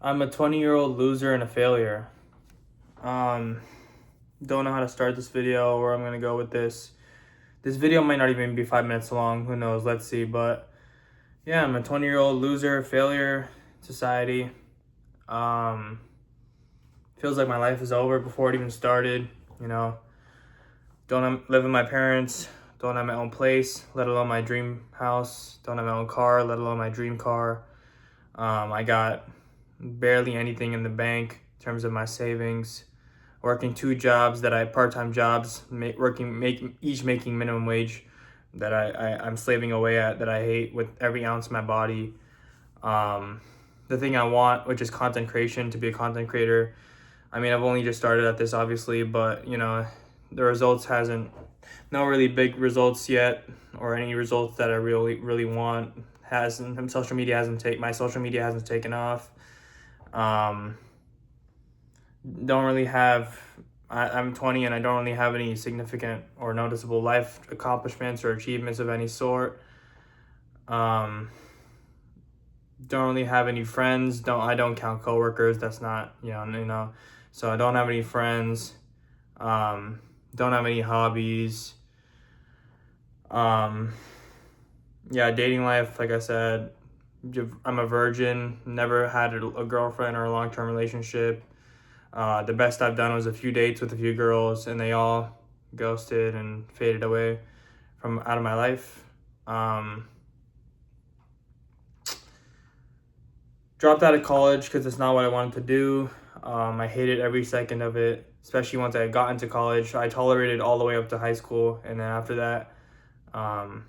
I'm a 20-year-old loser and a failure. Um, don't know how to start this video or I'm gonna go with this. This video might not even be 5 minutes long. Who knows? Let's see. But yeah, I'm a 20-year-old loser, failure, society. Um, feels like my life is over before it even started. You know, don't live with my parents. Don't have my own place, let alone my dream house. Don't have my own car, let alone my dream car. I got barely anything in the bank in terms of my savings. Working two jobs that I part-time jobs, each making minimum wage that I'm slaving away at that I hate with every ounce of my body. Um, the thing I want, which is content creation, to be a content creator. I mean, I've only just started at this, obviously, but the results hasn't, no really big results yet, or any results that I really want. Hasn't social media hasn't take my social media hasn't taken off. Um, don't really have I'm 20 and I don't really have any significant or noticeable life accomplishments or achievements of any sort. Um, don't really have any friends. I don't count coworkers. That's not So I don't have any friends. Don't have any hobbies. Um, yeah, dating life. Like I said, I'm a virgin. Never had a girlfriend or a long-term relationship. The best I've done was a few dates with a few girls, and they all ghosted and faded away from out of my life. Dropped out of college because it's not what I wanted to do. I hated every second of it, especially once I got into college. I tolerated all the way up to high school, and then after that, um,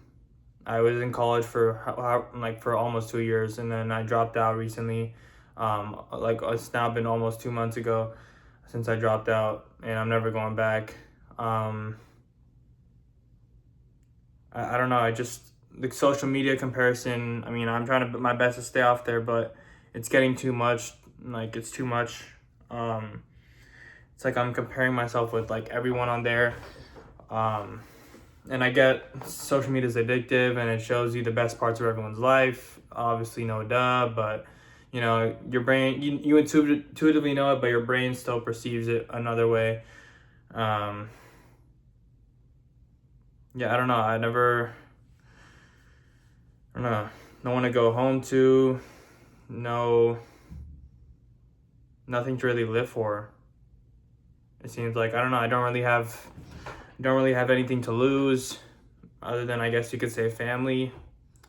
I was in college for almost 2 years, and then I dropped out recently. It's now been almost 2 months ago since I dropped out, and I'm never going back. Um, I don't know. I just the social media comparison. I mean, I'm trying to do my best to stay off there, but it's getting too much. Like it's too much. Um, it's like I'm comparing myself with like everyone on there. Um, and I get social media is addictive and it shows you the best parts of everyone's life. Obviously, no duh, but your brain you intuitively know it, but your brain still perceives it another way. Um, yeah, I don't know. I don't know. No one to go home to. No, nothing to really live for. It seems like I don't know. Don't really have anything to lose, other than I guess you could say family.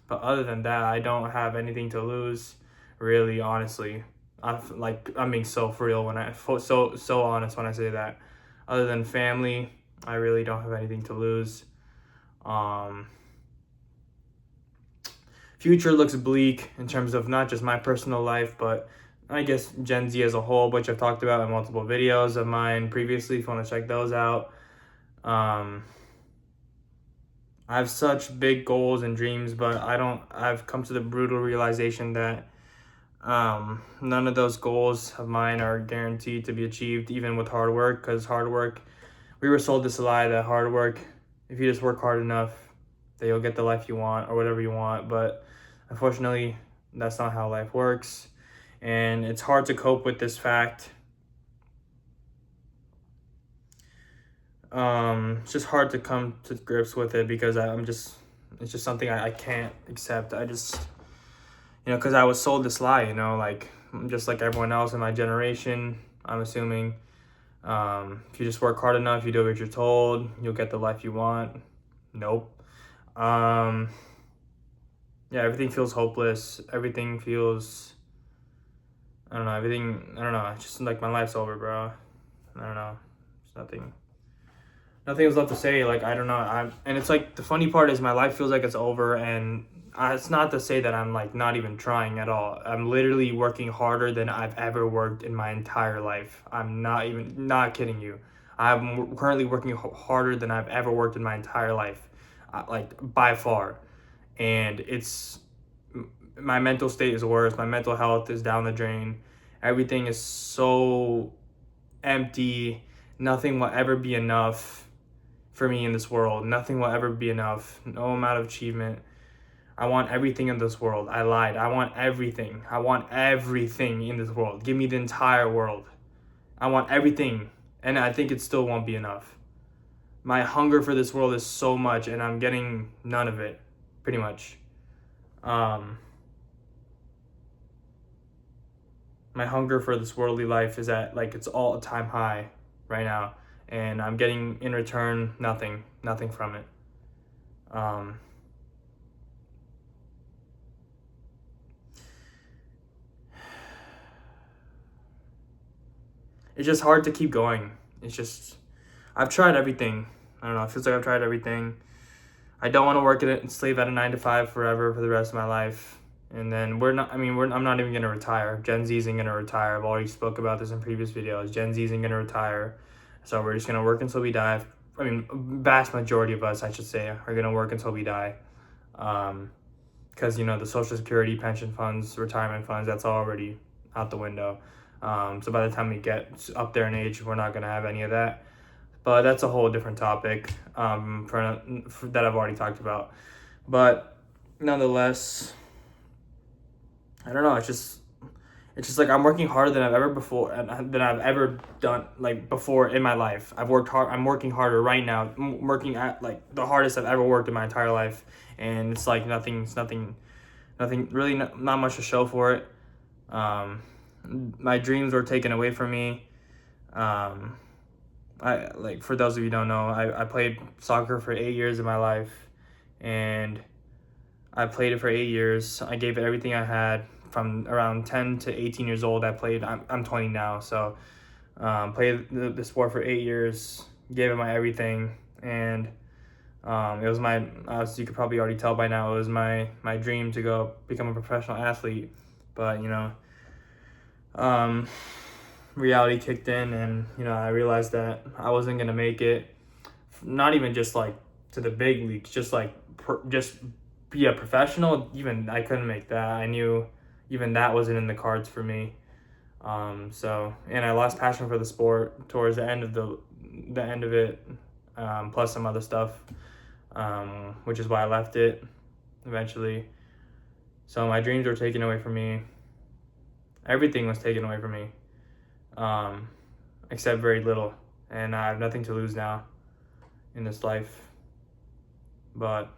But other than that, I don't have anything to lose, really. Honestly, I'm being so for real when so honest when I say that. Other than family, I really don't have anything to lose. Um, future looks bleak in terms of not just my personal life, but I guess Gen Z as a whole, which I've talked about in multiple videos of mine previously. If you want to check those out, um, I have such big goals and dreams, but I don't. I've come to the brutal realization that none of those goals of mine are guaranteed to be achieved, even with hard work. Because hard work, we were sold this lie that hard work, if you just work hard enough, that you'll get the life you want or whatever you want. But unfortunately, that's not how life works, and it's hard to cope with this fact. It's just hard to come to grips with it because it's just something I can't accept. I just, because I was sold this lie, like just like everyone else in my generation, I'm assuming. If you just work hard enough, you do what you're told, you'll get the life you want. Nope. Um, yeah, everything feels hopeless. Everything feels, I don't know, I don't know. It's just like my life's over, bro. I don't know. It's nothing was left to say. Like I don't know. And it's like the funny part is my life feels like it's over, and it's not to say that I'm like not even trying at all. I'm literally working harder than I've ever worked in my entire life. I'm not kidding you. I'm currently working harder than I've ever worked in my entire life, like by far. And my mental state is worse. My mental health is down the drain. Everything is so empty. Nothing will ever be enough for me in this world. Nothing will ever be enough. No amount of achievement. I want everything in this world. I lied. I want everything. I want everything in this world. Give me the entire world. I want everything. And I think it still won't be enough. My hunger for this world is so much, and I'm getting none of it, pretty much. My hunger for this worldly life is at, like, it's all time high right now. And I'm getting, in return, nothing from it. It's just hard to keep going. It's just, I've tried everything. I don't know, it feels like I've tried everything. I don't want to work at it and slave at a 9 to 5 forever for the rest of my life. And then I'm not even going to retire. Gen Z isn't going to retire. I've already spoke about this in previous videos. Gen Z isn't going to retire. So we're just going to work until we die. I mean, vast majority of us, I should say, are going to work until we die. Because, the Social Security, pension funds, retirement funds, that's already out the window. So by the time we get up there in age, we're not going to have any of that. But that's a whole different topic that I've already talked about. But nonetheless, I don't know. It's just like I'm working harder than I've ever done like before in my life. I've worked hard. I'm working harder right now. I'm working at like the hardest I've ever worked in my entire life, and it's like nothing really, not much to show for it. My dreams were taken away from me. For those of you who don't know, I played soccer for 8 years of my life, and I played it for 8 years. I gave it everything I had from around 10 to 18 years old. I'm 20 now, so played the sport for 8 years, gave it my everything, and it was as you could probably already tell by now, it was my dream to go become a professional athlete. But reality kicked in, and I realized that I wasn't gonna make it, not even just like to the big leagues, just like just be a professional. Even I couldn't make that. I knew even that wasn't in the cards for me. And I lost passion for the sport towards the end of it, plus some other stuff, which is why I left it eventually. So my dreams were taken away from me. Everything was taken away from me, except very little, and I have nothing to lose now in this life. But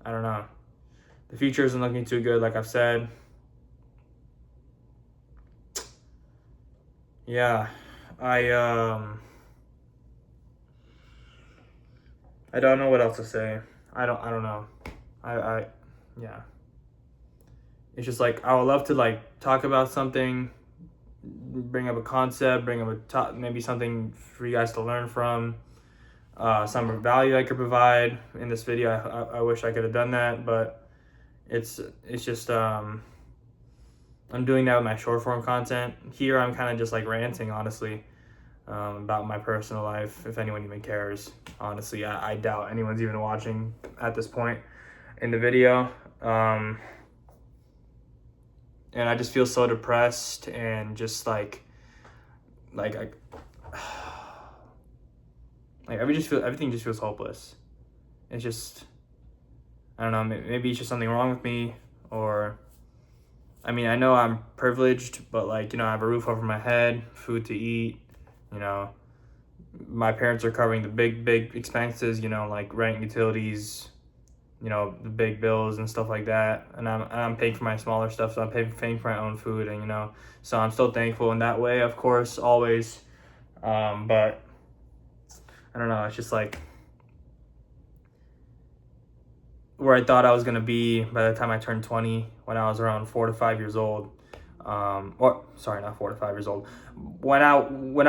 I don't know. The future isn't looking too good, like I've said. Yeah, I don't know what else to say. I don't know. Yeah. It's just like I would love to like talk about something, bring up a concept, bring up maybe something for you guys to learn from, some value I could provide in this video. I wish I could have done that, but it's just I'm doing that with my short form content. Here I'm kind of just like ranting, honestly, about my personal life, if anyone even cares. Honestly, I doubt anyone's even watching at this point in the video. And I just feel so depressed, and just like everything just feels hopeless. It's just, I don't know, maybe it's just something wrong with me, or I mean, I know I'm privileged, but like, I have a roof over my head, food to eat, my parents are covering the big expenses, like rent, utilities, the big bills and stuff like that, and I'm paying for my smaller stuff, so I'm paying for my own food, and so I'm still thankful in that way, of course, always. But I don't know, it's just like where I thought I was gonna be by the time I turned 20, when I was around 4 to 5 years old. Or sorry, not 4 to 5 years old. When I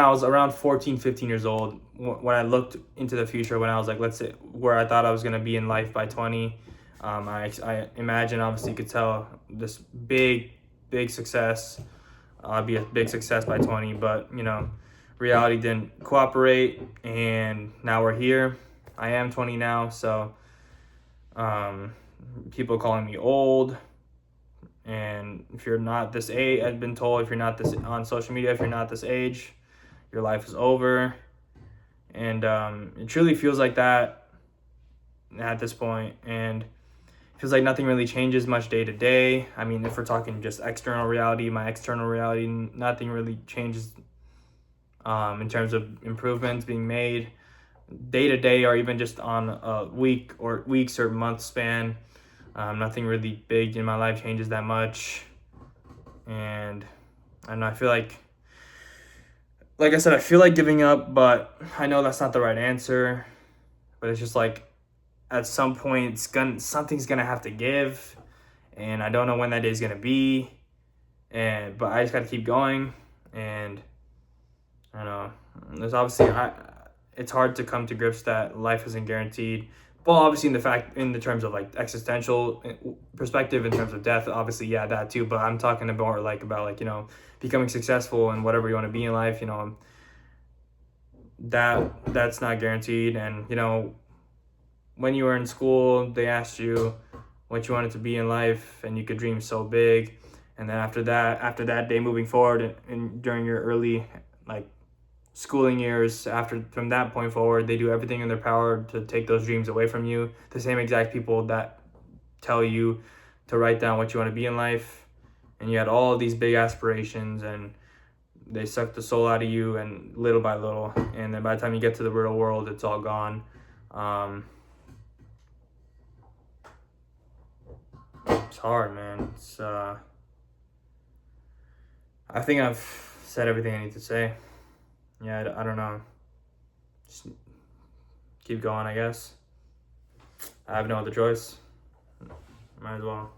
was around 14, 15 years old, when I looked into the future, when I was like, let's say where I thought I was gonna be in life by 20, I imagine, obviously you could tell, this big success. I'd be a big success by 20, but reality didn't cooperate, and now we're here. I am 20 now, so people calling me old. And if you're not this age, I've been told, if you're not this on social media, if you're not this age, your life is over. And it truly feels like that at this point. And feels like nothing really changes much day to day. I mean, if we're talking just external reality, my external reality, nothing really changes in terms of improvements being made day to day, or even just on a weeks or month span. Nothing really big in my life changes that much. And I don't know, I feel like I said, I feel like giving up, but I know that's not the right answer. But it's just like, at some point, something's gonna have to give, and I don't know when that day's gonna be. But I just gotta keep going, and I don't know. There's obviously it's hard to come to grips that life isn't guaranteed. Well, obviously in the terms of like existential perspective, in terms of death, obviously, yeah, that too. But I'm talking about becoming successful and whatever you want to be in life. That's not guaranteed. And when you were in school, they asked you what you wanted to be in life, and you could dream so big. And then after that day, moving forward, and during your early schooling years, from that point forward, they do everything in their power to take those dreams away from you. The same exact people that tell you to write down what you want to be in life, and you had all these big aspirations, and they suck the soul out of you, and little by little, and then by the time you get to the real world, it's all gone. It's hard, man. I think I've said everything I need to say. Yeah, I don't know. Just keep going, I guess. I have no other choice. Might as well.